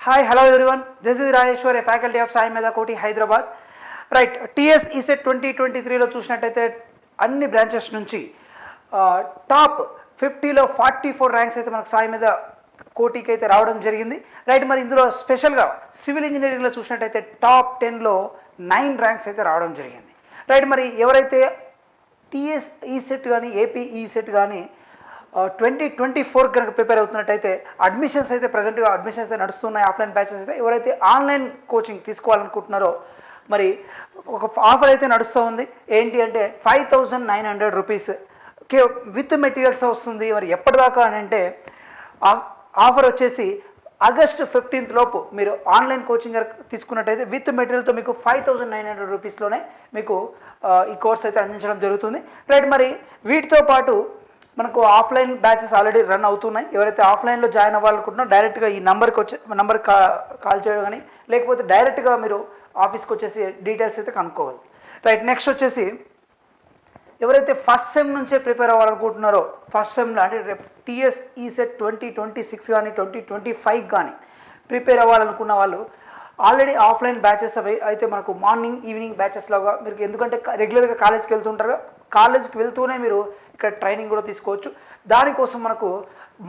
Hi, hello everyone. This is Rajeshwar, a faculty of SAIMEDHA KOTI, Hyderabad. Right, TS ESET 2023 లో చూసినట్టయితే అన్ని branches నుంచి top 50లో 44 ranks అయితే మనకు సాయిమేధ కోటికి అయితే రావడం జరిగింది. రైట్, మరి ఇందులో స్పెషల్గా సివిల్ ఇంజనీరింగ్లో చూసినట్టయితే టాప్ 10లో 9 ర్యాంక్స్ అయితే రావడం జరిగింది. రైట్, మరి ఎవరైతే టీఎస్ ఈసెట్ కానీ ఏపీ ఈసెట్ కానీ 2024 కనుక ప్రిపేర్ అవుతున్నట్టయితే అడ్మిషన్స్ అయితే ప్రజెంట్గా అడ్మిషన్స్ అయితే నడుస్తున్నాయి. ఆఫ్లైన్ బ్యాచెస్ అయితే ఎవరైతే ఆన్లైన్ కోచింగ్ తీసుకోవాలనుకుంటున్నారో మరి ఒక ఆఫర్ అయితే నడుస్తూ ఉంది. ఏంటి అంటే 5,900 రూపీస్ విత్ మెటీరియల్స్ వస్తుంది. మరి ఎప్పటిదాకా అని అంటే ఆఫర్ వచ్చేసి ఆగస్టు 15th లోపు మీరు ఆన్లైన్ కోచింగ్ తీసుకున్నట్టయితే విత్ మెటీరియల్తో మీకు 5,900 రూపీస్లోనే మీకు ఈ కోర్స్ అయితే అందించడం జరుగుతుంది. రైట్, మరి వీటితో పాటు మనకు ఆఫ్లైన్ బ్యాచెస్ ఆల్రెడీ రన్ అవుతున్నాయి. ఎవరైతే ఆఫ్లైన్లో జాయిన్ అవ్వాలనుకుంటున్నారో డైరెక్ట్గా ఈ నంబర్కి కాల్ చేయడం కానీ లేకపోతే డైరెక్ట్గా మీరు ఆఫీస్కి వచ్చేసి డీటెయిల్స్ అయితే కనుక్కోవాలి. రైట్, నెక్స్ట్ వచ్చేసి ఎవరైతే ఫస్ట్ సెమ్ నుంచే ప్రిపేర్ అవ్వాలనుకుంటున్నారో ఫస్ట్ సెమ్లో అంటే రేపు టీఎస్ ఈసెట్ 2026 కానీ 2025 కానీ ప్రిపేర్ అవ్వాలనుకున్న వాళ్ళు ఆల్రెడీ ఆఫ్లైన్ బ్యాచెస్ అవి అయితే మనకు మార్నింగ్ ఈవినింగ్ బ్యాచెస్ లాగా మీరు ఎందుకంటే రెగ్యులర్గా కాలేజ్కి వెళ్తుంటారు, కాలేజ్కి వెళ్తూనే మీరు ఇక్కడ ట్రైనింగ్ కూడా తీసుకోవచ్చు. దానికోసం మనకు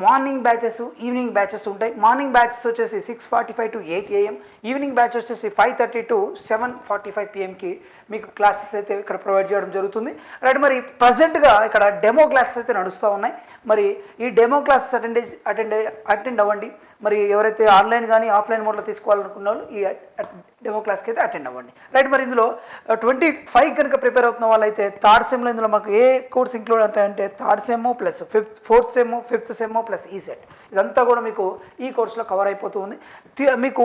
మార్నింగ్ బ్యాచెస్ ఈవినింగ్ బ్యాచెస్ ఉంటాయి. మార్నింగ్ బ్యాచెస్ వచ్చేసి 6:45 to 8 AM, ఈవినింగ్ బ్యాచ్ వచ్చేసి 5:30 to 7:45 PMకి మీకు క్లాసెస్ అయితే ఇక్కడ ప్రొవైడ్ చేయడం జరుగుతుంది. రైట్, మరి ప్రజెంట్గా ఇక్కడ డెమో క్లాసెస్ అయితే నడుస్తూ ఉన్నాయి. మరి ఈ డెమో క్లాసెస్ అటెండ్ అవ్వండి. మరి ఎవరైతే ఆన్లైన్ కానీ ఆఫ్లైన్ మోడ్లో తీసుకోవాలనుకున్న వాళ్ళు ఈ డెమో క్లాస్కి అయితే అటెండ్ అవ్వండి. రైట్, మరి ఇందులో 25 కనుక ప్రిపేర్ అవుతున్న వాళ్ళైతే థర్డ్ సెమ్లో ఇందులో మాకు ఏ కోర్స్ ఇంక్లూడ్ అంటే third sem plus fourth sem fifth sem plus ECET ఇదంతా కూడా మీకు ఈ కోర్సులో కవర్ అయిపోతుంది. మీకు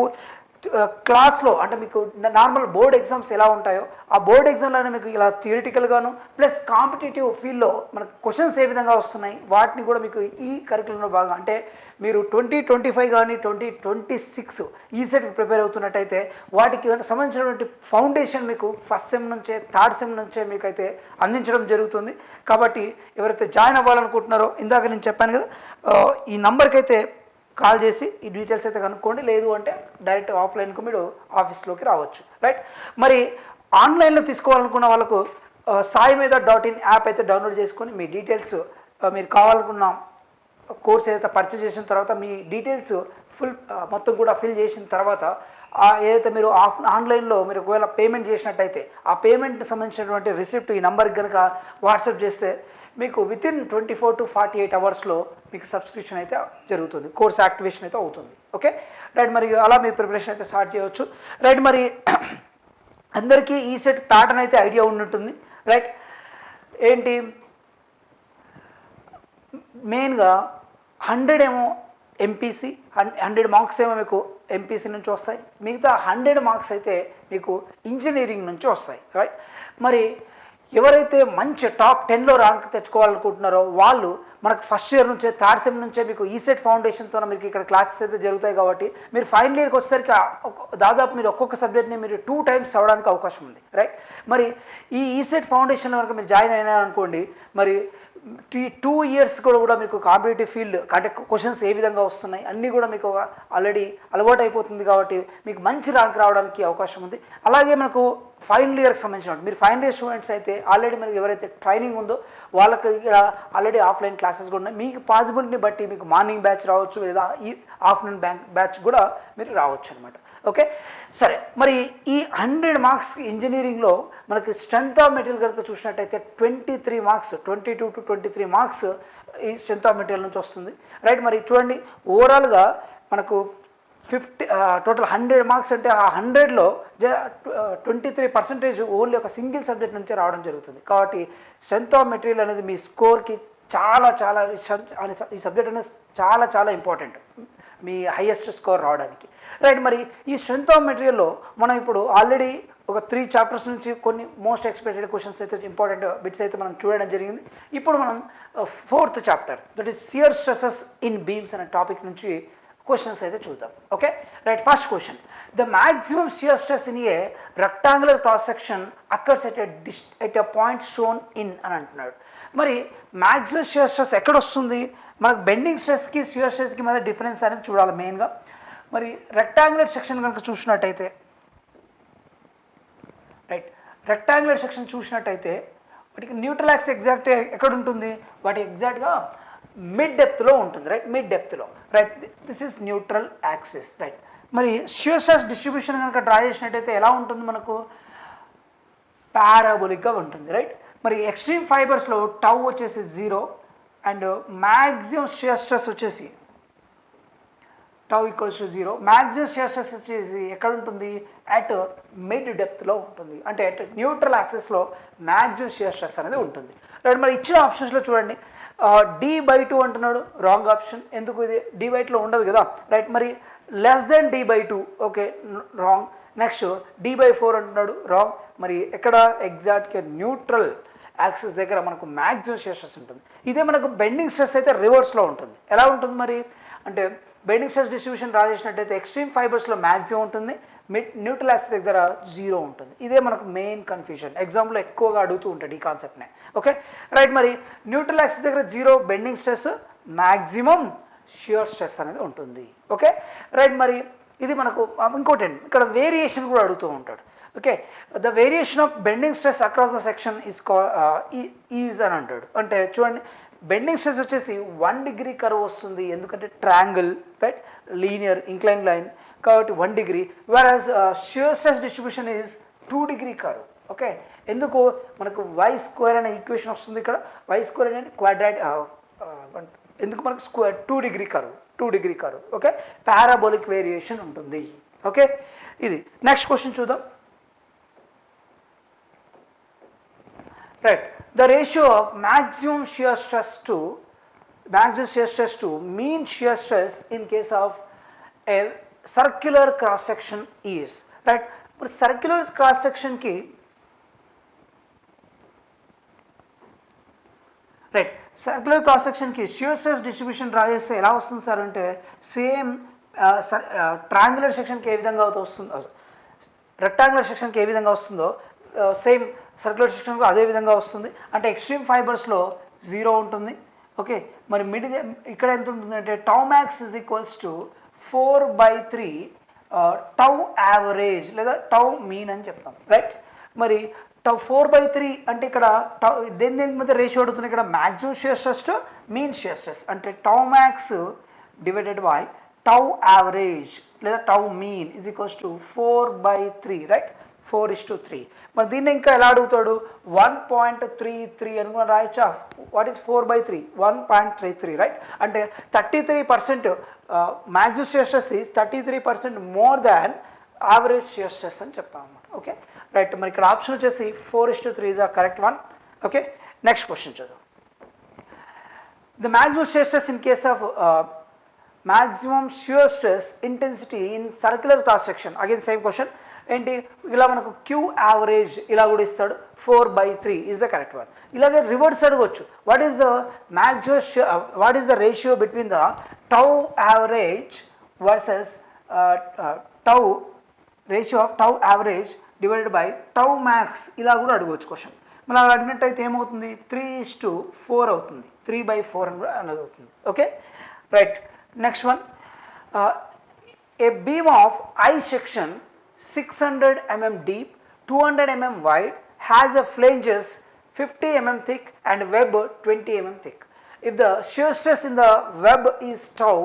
క్లాస్లో అంటే మీకు నార్మల్ బోర్డ్ ఎగ్జామ్స్ ఎలా ఉంటాయో ఆ బోర్డ్ ఎగ్జామ్లోనే మీకు ఇలా థియరిటికల్గాను ప్లస్ కాంపిటేటివ్ ఫీల్డ్లో మనకు క్వశ్చన్స్ ఏ విధంగా వస్తున్నాయి వాటిని కూడా మీకు ఈ కరికులంలో భాగంగా అంటే మీరు 2025 కానీ 2026 ఈసెట్కి ప్రిపేర్ అవుతున్నట్టయితే వాటికి సంబంధించినటువంటి ఫౌండేషన్ మీకు ఫస్ట్ సెమ్ నుంచే థర్డ్ సెమ్ నుంచే మీకు అయితే అందించడం జరుగుతుంది. కాబట్టి ఎవరైతే జాయిన్ అవ్వాలనుకుంటున్నారో ఇందాక నేను చెప్పాను కదా, ఈ నంబర్కి అయితే కాల్ చేసి ఈ డీటెయిల్స్ అయితే కనుక్కోండి. లేదు అంటే డైరెక్ట్ ఆఫ్లైన్కు మీరు ఆఫీస్లోకి రావచ్చు. రైట్, మరి ఆన్లైన్లో తీసుకోవాలనుకున్న వాళ్ళకు SAIMEDHA.in యాప్ అయితే డౌన్లోడ్ చేసుకొని మీ డీటెయిల్స్ మీరు కావాలనుకున్న కోర్స్ ఏదైతే పర్చేజ్ చేసిన తర్వాత మీ డీటెయిల్స్ మొత్తం కూడా ఫిల్ చేసిన తర్వాత ఏదైతే మీరు ఆన్లైన్లో మీరు ఒకవేళ పేమెంట్ చేసినట్టయితే ఆ పేమెంట్ సంబంధించినటువంటి రిసిప్ట్ ఈ నెంబర్కి కనుక వాట్సాప్ చేస్తే మీకు వితిన్ 24 to 48 అవర్స్లో మీకు సబ్స్క్రిప్షన్ అయితే జరుగుతుంది, కోర్స్ యాక్టివేషన్ అయితే అవుతుంది. ఓకే, రైట్, మరి అలా మీ ప్రిపరేషన్ అయితే స్టార్ట్ చేయవచ్చు. రైట్, మరి అందరికీ ఈసెట్ ప్యాటర్న్ అయితే ఐడియా ఉండుంటుంది. రైట్, ఏంటి మెయిన్గా 100 ఏమో ఎంపీసీ 100 మార్క్స్ ఏమో మీకు ఎంపీసీ నుంచి వస్తాయి, మిగతా 100 మార్క్స్ అయితే మీకు ఇంజనీరింగ్ నుంచి వస్తాయి. రైట్, మరి ఎవరైతే మంచి టాప్ 10లో ర్యాంక్ తెచ్చుకోవాలనుకుంటున్నారో వాళ్ళు మనకు ఫస్ట్ ఇయర్ నుంచే థర్డ్ సెమ్ నుంచే మీకు ఈసెట్ ఫౌండేషన్తో మీకు ఇక్కడ క్లాసెస్ అయితే జరుగుతాయి. కాబట్టి మీరు ఫైనల్ ఇయర్కి వచ్చేసరికి దాదాపు మీరు ఒక్కొక్క సబ్జెక్ట్ని మీరు 2 times చదవడానికి అవకాశం ఉంది. రైట్, మరి ఈ ఈసెట్ ఫౌండేషన్ వరకు మీరు జాయిన్ అయినారనుకోండి, మరి 2 years కూడా మీకు కాంపిటేటివ్ ఫీల్డ్ అంటే క్వశ్చన్స్ ఏ విధంగా వస్తున్నాయి అన్నీ కూడా మీకు ఆల్రెడీ అలవాటు అయిపోతుంది. కాబట్టి మీకు మంచి ర్యాంక్ రావడానికి అవకాశం ఉంది. అలాగే మనకు ఫైనల్ ఇయర్కి సంబంధించిన మీరు ఫైనల్ ఇయర్ స్టూడెంట్స్ అయితే ఆల్రెడీ మనకి ఎవరైతే ట్రైనింగ్ ఉందో వాళ్ళకి ఇక్కడ ఆల్రెడీ ఆఫ్లైన్ క్లాసెస్ కూడా ఉన్నాయి. మీకు పాసిబిలిటీని బట్టి మీకు మార్నింగ్ బ్యాచ్ రావచ్చు లేదా ఈ ఆఫ్టర్నూన్ బ్యాచ్ కూడా మీరు రావచ్చు అనమాట. ఓకే, సరే, మరి ఈ 100 మార్క్స్ ఇంజనీరింగ్లో మనకి స్ట్రెంత్ ఆఫ్ మెటీరియల్ కనుక చూసినట్టయితే 23 మార్క్స్ 22 to 23 మార్క్స్ ఈ స్ట్రెంత్ ఆఫ్ మెటీరియల్ నుంచి వస్తుంది. రైట్, మరి చూడండి ఓవరాల్గా మనకు టోటల్ 100 మార్క్స్ అంటే ఆ 100లో 23% ఓన్లీ ఒక సింగిల్ సబ్జెక్ట్ నుంచే రావడం జరుగుతుంది. కాబట్టి స్ట్రెంత్ ఆఫ్ మెటీరియల్ అనేది మీ స్కోర్కి చాలా చాలా ఈ సబ్జెక్ట్ అనేది చాలా చాలా ఇంపార్టెంట్ మీ హైయెస్ట్ స్కోర్ రావడానికి. రైట్, మరి ఈ స్ట్రెంత్ ఆఫ్ మెటీరియల్లో మనం ఇప్పుడు ఆల్రెడీ ఒక 3 chapters నుంచి కొన్ని మోస్ట్ ఎక్స్పెక్టెడ్ క్వశ్చన్స్ అయితే ఇంపార్టెంట్ బిట్స్ అయితే మనం చూడడం జరిగింది. ఇప్పుడు మనం 4th chapter that is shear stresses in beams అనే టాపిక్ నుంచి క్వశ్చన్స్ అయితే చూద్దాం. Okay, right, first question, the maximum shear stress in a rectangular cross section occurs at a point shown in అని అంటున్నాడు. మరి మ్యాక్సిమం షియర్ స్ట్రెస్ ఎక్కడ వస్తుంది? మనకు బెండింగ్ స్ట్రెస్కి షియర్ స్ట్రెస్కి మధ్య డిఫరెన్స్ అనేది చూడాలి మెయిన్గా. మరి రెక్టాంగులర్ సెక్షన్ కనుక చూసినట్టయితే రైట్, రెక్టాంగులర్ సెక్షన్ చూసినట్టయితే వాటికి న్యూట్రల్ యాక్సిస్ ఎగ్జాక్ట్ ఎక్కడ ఉంటుంది, వాటి ఎగ్జాక్ట్గా మిడ్ డెప్త్లో ఉంటుంది. రైట్, మిడ్ డెప్త్లో. Right, this is neutral axis. Right, మరి షియర్ స్ట్రెస్ డిస్ట్రిబ్యూషన్ కనుక డ్రా చేసినట్టయితే ఎలా ఉంటుంది మనకు, పారాబోలిక్గా ఉంటుంది. రైట్, మరి ఎక్స్ట్రీమ్ ఫైబర్స్లో టౌ వచ్చేసి 0 అండ్ మ్యాక్సిమం షియర్ స్ట్రెస్ వచ్చేసి tau equals to 0. Maximum shear stress వచ్చేసి ఎక్కడ ఉంటుంది, అట్ మిడ్ డెప్త్లో ఉంటుంది. అంటే అట్ న్యూట్రల్ యాక్సిస్లో మ్యాక్సిమం షియర్ స్ట్రెస్ అనేది ఉంటుంది. రైట్, మరి ఇచ్చిన ఆప్షన్స్లో చూడండి, D/2 అంటున్నాడు, రాంగ్ ఆప్షన్. ఎందుకు, ఇది D/2లో ఉండదు కదా. రైట్, మరి less than D/2, okay, wrong. Next D/4 అంటున్నాడు, రాంగ్. మరి ఎక్కడ ఎగ్జాక్ట్గా న్యూట్రల్ యాక్సిస్ దగ్గర మనకు మ్యాక్సిమం షియర్ స్ట్రెస్ ఉంటుంది. ఇదే మనకు బెండింగ్ స్ట్రెస్ అయితే రివర్స్లో ఉంటుంది. ఎలా ఉంటుంది మరి అంటే, బెండింగ్ స్ట్రెస్ డిస్ట్రిబ్యూషన్ డ్రా చేసినట్టయితే ఎక్స్ట్రీమ్ ఫైబర్స్లో మ్యాక్సిమం ఉంటుంది, న్యూట్రల్ యాక్సిస్ దగ్గర 0 ఉంటుంది. ఇదే మనకు మెయిన్ కన్ఫ్యూజన్, ఎగ్జామ్లో ఎక్కువగా అడుగుతూ ఉంటాడు ఈ కాన్సెప్ట్నే. ఓకే, రైట్, మరి న్యూట్రల్ యాక్సిస్ దగ్గర 0 bending stress, maximum shear stress అనేది ఉంటుంది. ఓకే, రైట్, మరి ఇది మనకు ఇంకోటి ఇక్కడ వేరియేషన్ కూడా అడుగుతూ ఉంటాడు. Okay, the variation of bending stress across the section is అని అంటాడు. అంటే చూడండి, బెండింగ్ స్ట్రెస్ వచ్చేసి 1 డిగ్రీ కర్వ్ వస్తుంది, ఎందుకంటే triangle, right, linear incline line కాబట్టి 1 degree. Average shear stress distribution is 2 degree curve. ఓకే, ఎందుకు మనకు y² అనే ఈక్వేషన్ వస్తుంది ఇక్కడ, y² అనేది క్వాడ్రాట్, ఎందుకు మనకు square 2 degree curve, 2 degree curve. Okay, parabolic variation ఉంటుంది. ఓకే, ఇది నెక్స్ట్ క్వశ్చన్ చూద్దాం. Right, the ratio of maximum shear stress to mean shear stress in case of a circular cross section is. Right, but circular cross section ki right, circular cross సెక్షన్కి shear stress distribution draw చేస్తే ఎలా వస్తుంది sir అంటే, same triangular సెక్షన్కి ఏ విధంగా వస్తుందో, rectangular సెక్షన్కి ఏ విధంగా వస్తుందో సేమ్ సర్క్యులర్ సెక్షన్కు అదే విధంగా వస్తుంది. అంటే ఎక్స్ట్రీమ్ ఫైబర్స్లో 0 ఉంటుంది. ఓకే, మరి మిడ్ ఇక్కడ ఎంత ఉంటుంది అంటే, tau max is equals to 4/3 tau average లేదా టౌ మీన్ అని చెప్తాం. రైట్, మరి టౌ 4/3 అంటే ఇక్కడ టౌ దేనికి మధ్య రేషియో అడుగుతుంది, ఇక్కడ maximum shear stress to mean shear stress. అంటే tau max divided by tau average లేదా tau mean is equals to 4/3. Right, 4:3. మరి దీన్ని ఇంకా ఎలా అడుగుతాడు, 1.33 అని కూడా రాయచ్చా. What is 4/3, 1.33. రైట్, అంటే 33% maximum shear stress is 33% more than average shear stress అని చెప్తాం అన్నమాట. ఓకే, రైట్, మరి ఇక్కడ ఆప్షన్ వచ్చేసి 4:3 is the correct one. Okay, next question చూద్దాం. The maximum shear stress in case of maximum shear stress intensity in circular cross section, again same question ఏంటి, ఇలా మనకు Q యావరేజ్ ఇలా కూడా ఇస్తాడు, 4/3 ఈజ్ ద కరెక్ట్ వన్. ఇలాగే reverse అడగవచ్చు, what is the maximum, what is the ratio between the tau average versus tau, ratio of tau average divided by tau max, ఇలా కూడా అడగవచ్చు క్వశ్చన్. మనం అలా అడిగినట్టయితే ఏమవుతుంది, 3:4 అవుతుంది, 3/4 అని కూడా అనేది అవుతుంది. Okay, right, next one, a beam of I section 600 mm deep, 200 mm wide, has a flanges 50 mm thick and web 20 mm thick. If the shear stress in the web is tau,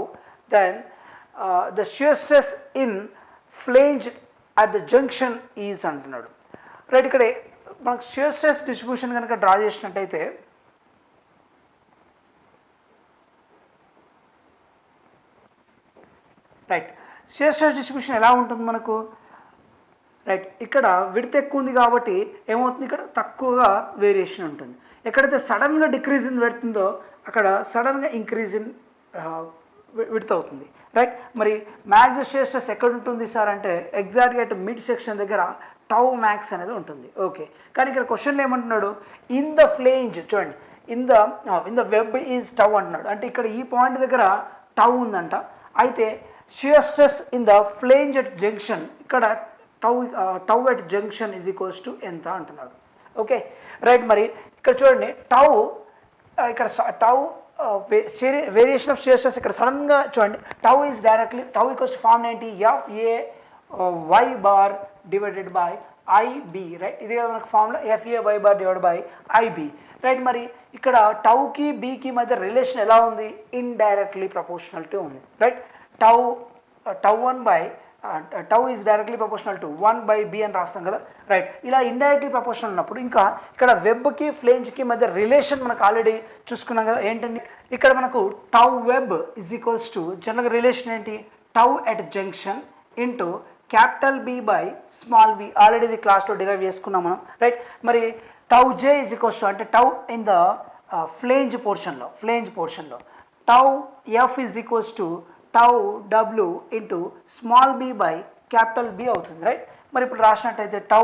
then the shear stress in flange at the junction is అంటున్నాడు. Right, ఇక్కడ మనకు shear stress distribution కనుక draw చేసినట్టయితే right, shear stress distribution ఎలా ఉంటుంది మనకు, right, ఇక్కడ width ఎక్కువ ఉంది కాబట్టి ఏమవుతుంది, ఇక్కడ తక్కువగా వేరియేషన్ ఉంటుంది. ఎక్కడైతే సడన్గా డిక్రీజ్ ఇన్ పెడుతుందో అక్కడ సడన్గా ఇంక్రీజ్ ఇన్ విడ్త్ అవుతుంది. రైట్, మరి మ్యాక్సిమం షియర్ స్ట్రెస్ ఎక్కడ ఉంటుంది సార్ అంటే, ఎగ్జాక్ట్గా అటు మిడ్ సెక్షన్ దగ్గర టౌ మ్యాక్స్ అనేది ఉంటుంది. ఓకే, కానీ ఇక్కడ క్వశ్చన్లో ఏమంటున్నాడు, ఇన్ ద ఫ్లేంజ్, చూడండి, in the web is tau అంటున్నాడు. అంటే ఇక్కడ ఈ పాయింట్ దగ్గర టౌ ఉందంట. అయితే shear stress in the flange at junction, ఇక్కడ tau at junction is equals to ఎంత అంటున్నాడు. ఓకే, రైట్, మరి ఇక్కడ చూడండి, టౌ ఇక్కడ tau variation of shear stress ఇక్కడ సడన్గా చూడండి, tau is directly tau equals form ఏంటి, FA y bar divided by IB, right. ఇది కదా మనకు formula, FA y bar divided by IB, right. మరి ఇక్కడ టౌకి బీకి మధ్య రిలేషన్ ఎలా ఉంది, ఇండైరెక్ట్లీ ప్రపోర్షనల్ టు ఉంది, right. Tau is directly proportional to 1/b అని రాస్తాం కదా, రైట్. ఇలా ఇండైరెక్ట్లీ ప్రపోర్షనల్ ఉన్నప్పుడు ఇంకా ఇక్కడ వెబ్కి ఫ్లేంజ్కి మధ్య రిలేషన్ మనకు ఆల్రెడీ చూసుకున్నాం కదా, ఏంటండి ఇక్కడ మనకు tau web is equals to జనరల్గా రిలేషన్ ఏంటి, tau at junction into capital B by small b, already ఇది క్లాస్లో డిరైవ్ చేసుకున్నాం మనం, రైట్. మరి tau J is equals to అంటే టౌ ఇన్ ద ఫ్లేంజ్ పోర్షన్లో tau F is equals to tau W into small b by capital B అవుతుంది, right. మరి ఇప్పుడు రాసినట్టయితే టౌ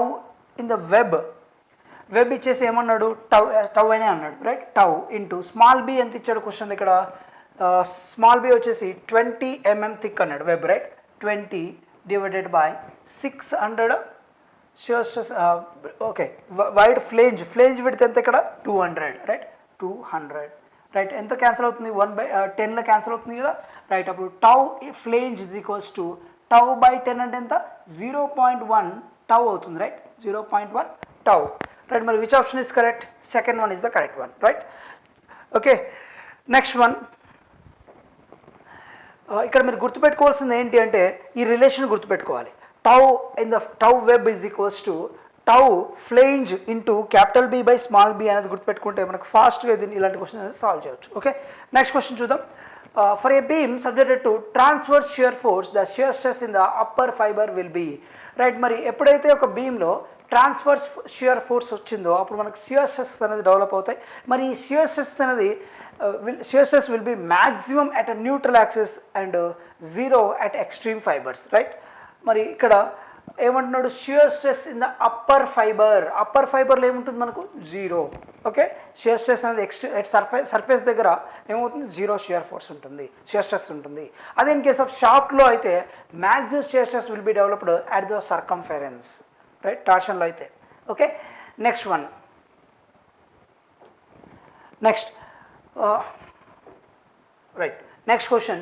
ఇన్ ద వెబ్ ఇచ్చేసి ఏమన్నాడు, టౌ అనే అన్నాడు, right. Tau into small b ఎంత ఇచ్చాడు క్వశ్చన్ ఇక్కడ, స్మాల్ b వచ్చేసి 20 mm థిక్ అన్నాడు web, right. 20 divided by 600 shear stress, okay. Wide flange width ఎంత ఇక్కడ 200, రైట్. 200, రైట్. ఎంత క్యాన్సిల్ అవుతుంది, 1/10లో క్యాన్సిల్ అవుతుంది కదా, రైట్. అప్పుడు tau flange is equals to tau by 10 అంటే ఎంత 0.1 టౌ అవుతుంది, రైట్. 0.1 tau, right. మరి which option is correct, second one is the correct one, right. Okay, next one. ఇక్కడ మీరు గుర్తుపెట్టుకోవాల్సింది ఏంటి అంటే ఈ రిలేషన్ గుర్తుపెట్టుకోవాలి, tau in the tau web is equals to tau flange into capital B by small b అనేది గుర్తుపెట్టుకుంటే మనకు ఫాస్ట్గా దీన్ని ఇలాంటి క్వశ్చన్ అనేది సాల్వ్ చేయవచ్చు. ఓకే, నెక్స్ట్ క్వశ్చన్ చూద్దాం. For a beam subjected to transverse shear force the shear stress in the upper fibre will be, right. మరి ఎప్పుడైతే ఒక బీమ్లో ట్రాన్స్వర్స్ షియర్ ఫోర్స్ వచ్చిందో అప్పుడు మనకు షియర్ స్ట్రెస్ అనేది డెవలప్ అవుతాయి. మరి ఈ షియర్ స్ట్రెస్ అనేది shear stress will be maximum at a neutral axis and zero at extreme fibers, right. మరి ఇక్కడ ఏమంటున్నాడు, shear stress in the upper ఫైబర్లో ఏముంటుంది మనకు 0, ఓకే. షియర్ స్ట్రెస్ అనేది సర్ఫేస్ దగ్గర ఏమవుతుంది, 0 షియర్ స్ట్రెస్ ఉంటుంది. అదే ఇన్ కేస్ ఆఫ్ షాఫ్ట్లో అయితే maximum shear stress will be developed at the circumference, right. టార్షన్లో అయితే, okay. Next one, next right, next question.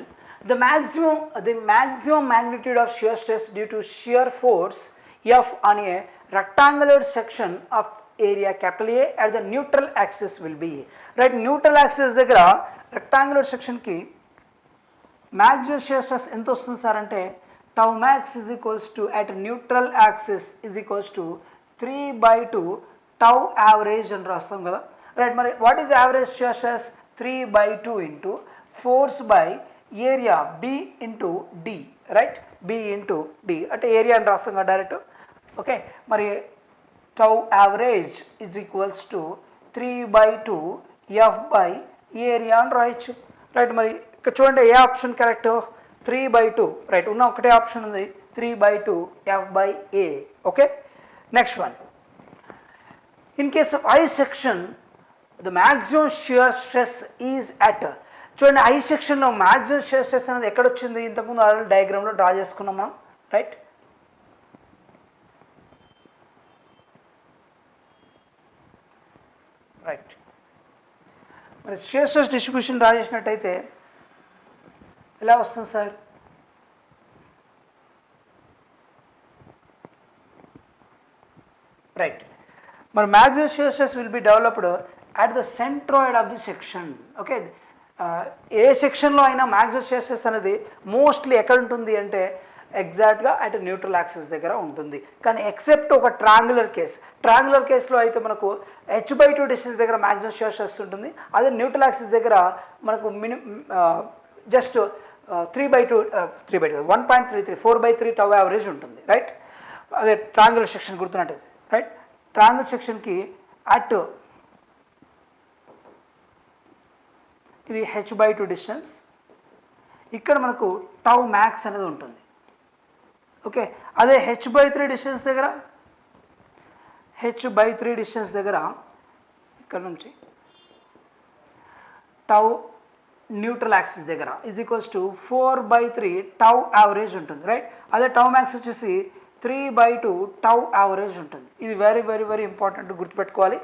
The maximum magnitude of shear stress due to shear force F on a rectangular section of area capital A at the neutral axis will be, right. Neutral axis దగ్గర rectangular section కి maximum shear stress ఎంత వస్తుంది sir అంటే tau max is equals to at neutral axis is equals to 3/2 tau average అని రాస్తాం కదా, right. మరి what is average shear stress, 3/2 into force by area B into D, right. B into D అంటే area అని రాస్తాం కదా direct, okay. మరి tau average is equals to 3/2 F by area అని రాయొచ్చు, రైట్. మరి ఇక్కడ చూడండి ఏ ఆప్షన్ కరెక్ట్, 3/2, రైట్. ఉన్న ఒకటే ఆప్షన్ ఉంది 3/2 F by A, okay. Next one, in case of I section the maximum shear stress is at, చూడండి I సెక్షన్లో maximum shear stress అనేది ఎక్కడ వచ్చింది, ఇంతకుముందు ఆల్రెడీ డయాగ్రామ్లో డ్రా చేసుకున్నాం మనం, రైట్. రైట్, మరి షియర్ స్ట్రెస్ డిస్ట్రిబ్యూషన్ డ్రా చేసినట్టయితే ఎలా వస్తుంది సార్, రైట్. మరి maximum shear stress will be developed at the centroid of the section, okay. ఏ సెక్షన్లో అయినా మ్యాక్సిమం షియర్ స్ట్రెస్ అనేది మోస్ట్లీ ఎక్కడ ఉంటుంది అంటే ఎగ్జాక్ట్గా అట్ న్యూట్రల్ యాక్సిస్ దగ్గర ఉంటుంది. కానీ ఎక్సెప్ట్ ఒక ట్రాంగులర్ కేస్లో అయితే మనకు h/2 డిస్టెన్స్ దగ్గర మ్యాక్సిమం షియర్ స్ట్రెస్ ఉంటుంది. అదే న్యూట్రల్ యాక్సిస్ దగ్గర మనకు జస్ట్ 3/2 1.33 4/3 టౌ యావరేజ్ ఉంటుంది, రైట్. అదే ట్రాంగులర్ సెక్షన్ గుర్తున్నట్టు, రైట్. ట్రాంగులర్ సెక్షన్కి అట్ ఇది h/2 డిస్టెన్స్, ఇక్కడ మనకు టౌ మ్యాక్స్ అనేది ఉంటుంది, ఓకే. అదే h/3 డిస్టెన్స్ దగ్గర ఇక్కడ నుంచి టౌ న్యూట్రల్ యాక్సిస్ దగ్గర is equals to 4/3 tau average ఉంటుంది, రైట్. అదే టౌ మ్యాక్స్ వచ్చేసి 3/2 టౌ యావరేజ్ ఉంటుంది. ఇది వెరీ వెరీ వెరీ ఇంపార్టెంట్ గుర్తుపెట్టుకోవాలి.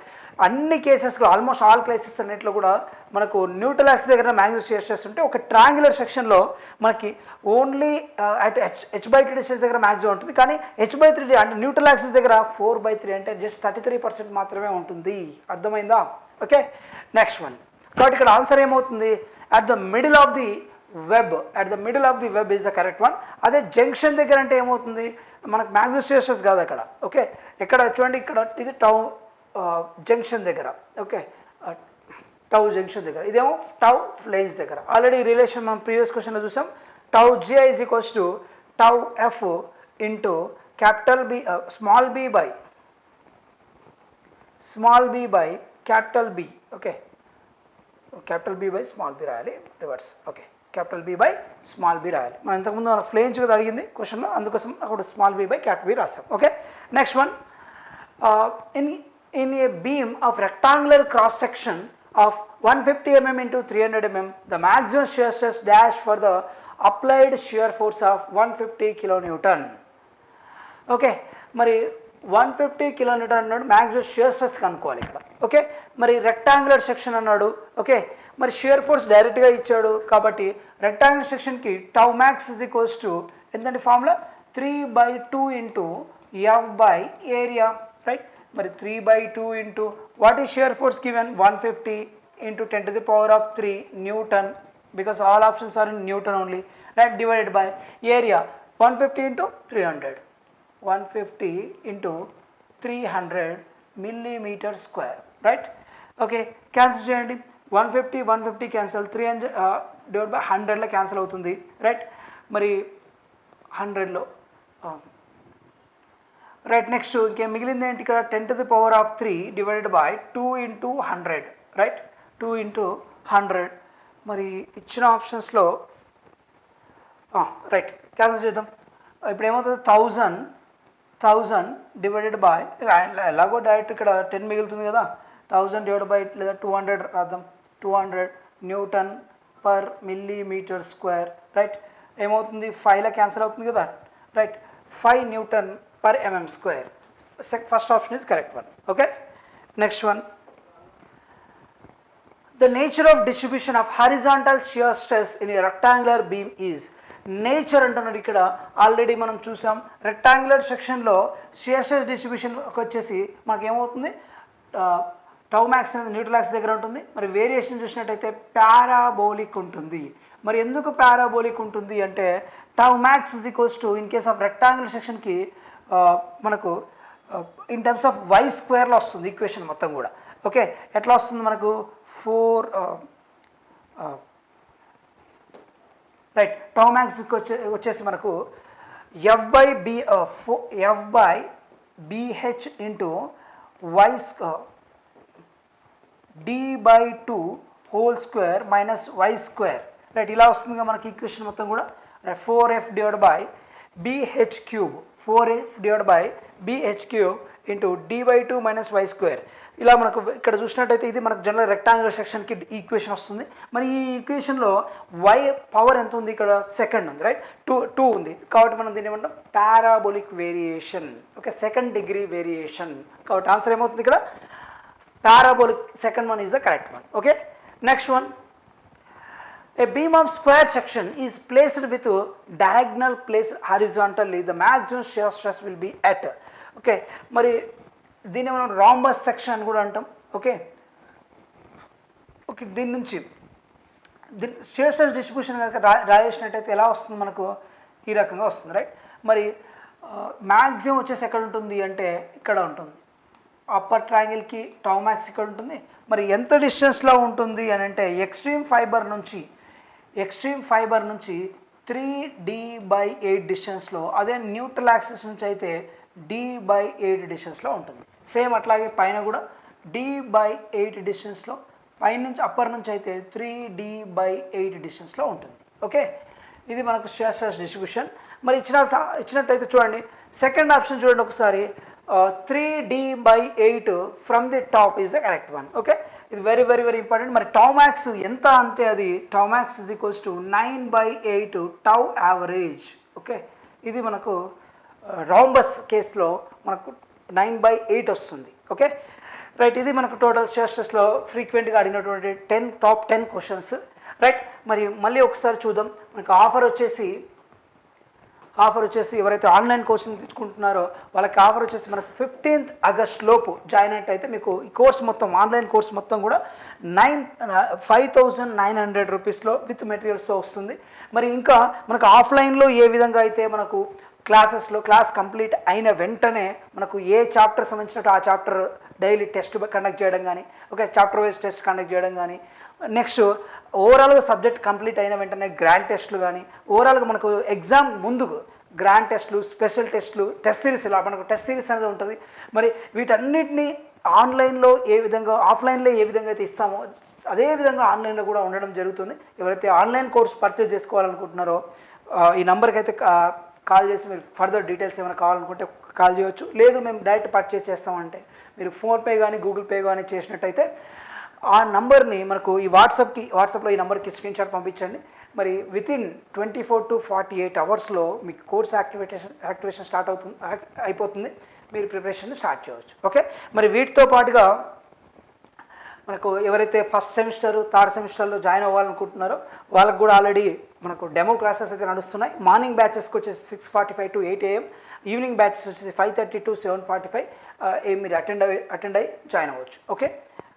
అన్ని కేసెస్లో ఆల్మోస్ట్ ఆల్ కేసెస్ అన్నింటిలో కూడా మనకు న్యూట్రల్ యాక్సిస్ దగ్గర మ్యాక్సిమం షియర్ స్ట్రెస్ ఉంటే ఒక ట్రాంగులర్ సెక్షన్లో మనకి ఓన్లీ అట్ h/2 డిస్టెన్స్ దగ్గర మ్యాక్సిమం ఉంటుంది. కానీ h/3 అంటే న్యూట్రల్ యాక్సిస్ దగ్గర 4/3 అంటే జస్ట్ 33% మాత్రమే ఉంటుంది. అర్థమైందా? Okay, next one. కాబట్టి ఇక్కడ ఆన్సర్ ఏమవుతుంది? At the middle of the web is the correct one. అదే జంక్షన్ దగ్గర అంటే ఏమవుతుంది? మనకు మ్యాక్సిమం షియర్ స్ట్రెస్ కాదు అక్కడ. ఓకే, ఇక్కడ చూడండి, ఇక్కడ ఇది టౌ జంక్షన్ దగ్గర. ఓకే, టౌ జంక్షన్ దగ్గర, ఇదేమో టౌ ఫ్లేన్స్ దగ్గర. ఆల్రెడీ రిలేషన్ మనం ప్రీవియస్ క్వశ్చన్లో చూసాం. Tau GI is equals to tau F into capital B small B by capital B. Okay, capital B by small B రాయాలి, reverse. Okay, capital B by small B రాయాలి. మనం ఇంతకుముందు మన ఫ్లేన్స్ కదా అడిగింది క్వశ్చన్లో, అందుకోసం అక్కడ small B by capital B రాస్తాం. Okay, next one. In a beam of rectangular cross section of 150 mm into 300 mm, the maximum shear stress dash for the applied shear force of 150 kilonewton. Okay, మరి 150 kilonewton అన్నాడు, maximum shear stress కనుక్కోవాలి ఇక్కడ. Okay, మరి rectangular section అన్నాడు. Okay, మరి shear force డైరెక్ట్గా ఇచ్చాడు కాబట్టి రెక్టాంగులర్ సెక్షన్కి tau max is equals to ఎంతంటే formula 3/2 into F by area, right? మరి 3/2 into what is shear force given? 150 into 10⁻³ newton, because all options are in newton only, right? Divided by area 150 into 300, 150 into 300 millimeter square, right? Okay, cancel చేయండి. 150 cancel, 300 divide by 100లో cancel అవుతుంది, right? మరి 100లో right. Next ఇంకేం మిగిలింది ఏంటి? ఇక్కడ 10⁻³ divided by 2 into 100, right? 2 into 100. మరి ఇచ్చిన ఆప్షన్స్లో రైట్ క్యాన్సిల్ చేద్దాం. ఇప్పుడు ఏమవుతుంది? 1000 డివైడెడ్ బై, ఎలాగో డైరెక్ట్ ఇక్కడ 10 మిగులుతుంది కదా, 1000 డివైడ్ బై లేదా 200 రాద్దాం. 200 Newton per millimetre square, right? ఏమవుతుంది? 5లో క్యాన్సిల్ అవుతుంది కదా, right? 5 Newton per mm square. First option is correct one. Okay, next one. The nature of distribution of horizontal shear stress in a rectangular beam is. Nature అంటున్నాడు ఇక్కడ. Already మనం చూసాం rectangular సెక్షన్లో shear stress distribution వచ్చేసి మనకి ఏమవుతుంది? Tau max అనేది neutral axis దగ్గర ఉంటుంది. మరి వేరియేషన్ చూసినట్టయితే పారాబోలిక్ ఉంటుంది. మరి ఎందుకు పారాబోలిక్ ఉంటుంది అంటే tau max is equals to, in case of rectangular సెక్షన్కి మనకు ఇన్ టర్మ్స్ ఆఫ్ వై స్క్వేర్లో వస్తుంది ఈక్వేషన్ మొత్తం కూడా. ఓకే, ఎట్లా వస్తుంది మనకు? 4 రైట్. టౌ మ్యాక్స్ వచ్చేసి మనకు F by BH into Y d/2 whole square minus Y square, right? ఇలా వస్తుందిగా మనకి ఈక్వేషన్ మొత్తం కూడా. 4f divide by bh cube, 4f divide by bh cube into d/2 minus Y square. ఇలా మనకు ఇక్కడ చూసినట్టయితే ఇది మనకు జనరల్ రెక్టాంగులర్ సెక్షన్కి ఈక్వేషన్ వస్తుంది. మరి ఈ ఈక్వేషన్లో వై పవర్ ఎంత ఉంది? ఇక్కడ సెకండ్ ఉంది, రైట్? 2 ఉంది. కాబట్టి మనం దీన్ని ఏమంటాం? Parabolic variation. Okay, second degree variation. కాబట్టి ఆన్సర్ ఏమవుతుంది ఇక్కడ? Parabolic. Second one is the correct one. Okay, next one. A beam of square section is placed with diagonal placed horizontally. The maximum shear stress will be at. Okay, మరి దీన్ని మనం rhombus section అని కూడా అంటాం. Okay, okay, దీని నుంచి shear stress distribution కనుక రాయేసినట్టయితే ఎలా వస్తుంది మనకు? ఈ రకంగా వస్తుంది, రైట్? మరి మ్యాక్సిమం వచ్చేసి ఎక్కడ ఉంటుంది అంటే ఇక్కడ ఉంటుంది. అప్పర్ ట్రయాంగిల్కి టౌ మ్యాక్స్ ఇక్కడ ఉంటుంది. మరి ఎంత డిస్టెన్స్లో ఉంటుంది అని అంటే ఎక్స్ట్రీమ్ ఫైబర్ నుంచి 3d/8 డిస్టెన్స్లో, అదే న్యూట్రల్ యాక్సిస్ నుంచి అయితే d/8 డిస్టెన్స్లో ఉంటుంది. సేమ్ అట్లాగే పైన కూడా d/8 డిస్టెన్స్లో, పైనుంచి అప్పర్ నుంచి అయితే 3d/8 డిస్టెన్స్లో ఉంటుంది. ఓకే, ఇది మనకు షియర్ స్ట్రెస్ డిస్ట్రిబ్యూషన్. మరి ఇచ్చినట్టయితే చూడండి, సెకండ్ ఆప్షన్ చూడండి ఒకసారి. 3d/8 from the top is the correct one. Okay, ఇది వెరీ వెరీ వెరీ ఇంపార్టెంట్. మరి టౌ మ్యాక్స్ ఎంత అంటే అది tau max is equals to 9/8 tau average. Okay, ఇది మనకు రాంబస్ కేసులో మనకు 9/8 వస్తుంది. ఓకే రైట్, ఇది మనకు టోటల్ షేర్ టెస్ట్లో ఫ్రీక్వెంట్గా అడిగినటువంటి టాప్ 10 క్వశ్చన్స్. రైట్, మరి మళ్ళీ ఒకసారి చూద్దాం. మనకు ఆఫర్ వచ్చేసి ఎవరైతే ఆన్లైన్ కోచింగ్ తీసుకుంటున్నారో వాళ్ళకి ఆఫర్ వచ్చేసి మనకు 15th ఆగస్ట్ లోపు జాయిన్ అయితే మీకు ఈ కోర్స్ మొత్తం ఆన్లైన్ కోర్స్ మొత్తం కూడా 5,900 రూపీస్లో విత్ మెటీరియల్స్తో వస్తుంది. మరి ఇంకా మనకు ఆఫ్లైన్లో ఏ విధంగా అయితే మనకు క్లాస్ కంప్లీట్ అయిన వెంటనే మనకు ఏ చాప్టర్ సంబంధించినట్టు ఆ చాప్టర్ డైలీ టెస్ట్ కండక్ట్ చేయడం కానీ, okay chapter wise test conduct చేయడం కానీ, నెక్స్ట్ ఓవరాల్గా సబ్జెక్ట్ కంప్లీట్ అయిన వెంటనే గ్రాండ్ టెస్ట్లు కానీ, ఓవరాల్గా మనకు ఎగ్జామ్ ముందుకు గ్రాండ్ టెస్ట్లు, స్పెషల్ టెస్ట్లు, టెస్ట్ సిరీస్, ఇలా మనకు టెస్ట్ సిరీస్ అనేది ఉంటుంది. మరి వీటన్నిటిని ఆన్లైన్లో ఏ విధంగా ఆఫ్లైన్లో ఏ విధంగా అయితే ఇస్తామో అదే విధంగా ఆన్లైన్లో కూడా ఉండడం జరుగుతుంది. ఎవరైతే ఆన్లైన్ కోర్స్ పర్చేజ్ చేసుకోవాలనుకుంటున్నారో ఈ నెంబర్కి అయితే కాల్ చేసి మీరు ఫర్దర్ డీటెయిల్స్ ఏమైనా కావాలనుకుంటే కాల్ చేయవచ్చు. లేదు మేము డైరెక్ట్ పర్చేజ్ చేస్తామంటే మీరు ఫోన్పే కానీ గూగుల్ పే కానీ చేసినట్టయితే ఆ నంబర్ని మనకు ఈ వాట్సాప్లో ఈ నెంబర్కి స్క్రీన్ షాట్ పంపించండి. మరి వితిన్ 24 to 48 అవర్స్లో మీకు కోర్స్ యాక్టివేషన్ స్టార్ట్ అయిపోతుంది. మీరు ప్రిపరేషన్ స్టార్ట్ చేయవచ్చు. ఓకే, మరి వీటితో పాటుగా మనకు ఎవరైతే ఫస్ట్ సెమిస్టర్, థర్డ్ సెమిస్టర్లో జాయిన్ అవ్వాలనుకుంటున్నారో వాళ్ళకు కూడా ఆల్రెడీ మనకు డెమో క్లాసెస్ అయితే నడుస్తున్నాయి. మార్నింగ్ బ్యాచెస్కి వచ్చేసి 6:45 to 8 AM, ఈవినింగ్ బ్యాచెస్ వచ్చేసి 5:30 to 7:45 మీరు అటెండ్ అయ్యి జాయిన్ అవ్వచ్చు. ఓకే.